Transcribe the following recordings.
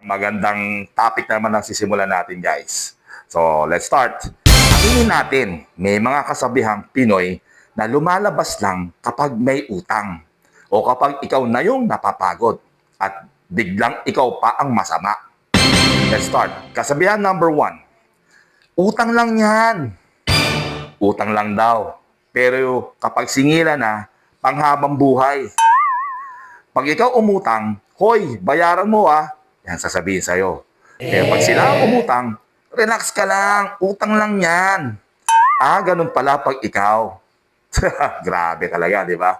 Magandang topic naman ang sisimulan natin, guys. So, let's start. Aminin natin, may mga kasabihang Pinoy na lumalabas lang kapag may utang o kapag ikaw na yung napapagod at biglang ikaw pa ang masama. Let's start. Kasabihan number 1. Utang lang yan. Utang lang daw. Pero kapag singila na, panghabang buhay. Pag ikaw umutang, hoy, bayaran mo ah. Yan sasabihin sa'yo. Pero pag sila ang umutang, relax ka lang, utang lang yan. Ah, ganun pala pag ikaw. Grabe talaga, di ba?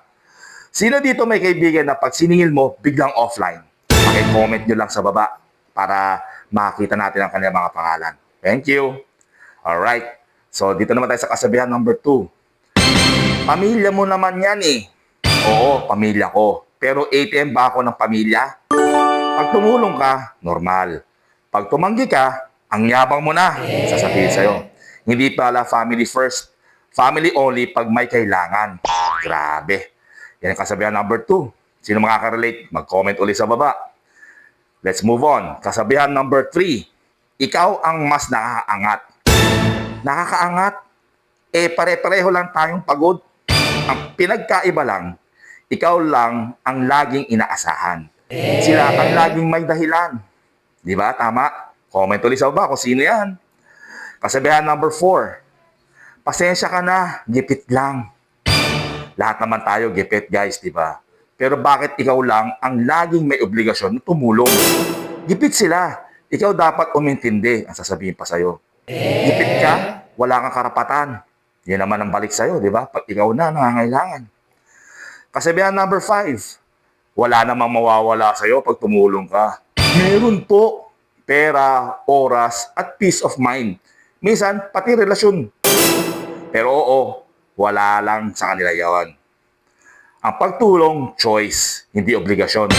Sino dito may kaibigan na pag siningil mo, biglang offline? Paki-comment nyo lang sa baba para makita natin ang kanilang mga pangalan. Thank you. Alright. So, dito naman tayo sa kasabihan number 2. Pamilya mo naman yan eh. Oo, pamilya ko. Pero ATM ba ako ng pamilya? Pag tumulong ka, normal. Pag tumanggi ka, ang yabang mo na, sasabihin sa'yo. Hindi pala family first. Family only pag may kailangan. Grabe. Yan ang kasabihan number 2. Sino makaka-relate? Mag-comment ulit sa baba. Let's move on. Kasabihan number 3. Ikaw ang mas nakakaangat. Nakakaangat? Eh, pare-pareho lang tayong pagod. Ang pinagkaiba lang, ikaw lang ang laging inaasahan. Sila ang laging may dahilan. Di ba? Tama? Comment ulit sa baba kung sino yan. Kasabihan number 4. Pasensya ka na, gipit lang. Lahat naman tayo gipit, guys, di ba? Pero bakit ikaw lang ang laging may obligasyon na tumulong? Gipit sila. Ikaw dapat umintindi, ang sasabihin pa sa'yo. Gipit ka, wala kang karapatan. Yan naman ang balik sa'yo, di ba? Pag ikaw na nangangailangan. Kasabihan number 5. Wala namang mawawala sa'yo pag tumulong ka. Meron po. Pera, oras, at peace of mind. Minsan, pati relasyon. Pero oo, wala lang sa kanila yawan. Ang pagtulong, choice, hindi obligasyon.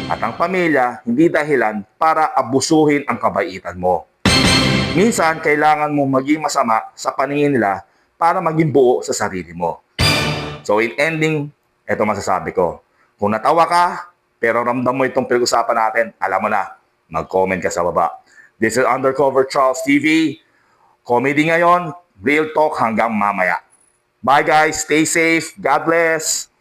At ang pamilya, hindi dahilan para abusuhin ang kabaitan mo. Minsan, kailangan mo maging masama sa paningin nila para maging buo sa sarili mo. So in ending, ito masasabi ko. Kung natawa ka, pero ramdam mo itong pinag-usapan natin, alam mo na, mag-comment ka sa baba. This is Undercover Charles TV. Comedy ngayon, real talk hanggang mamaya. Bye guys, stay safe, God bless.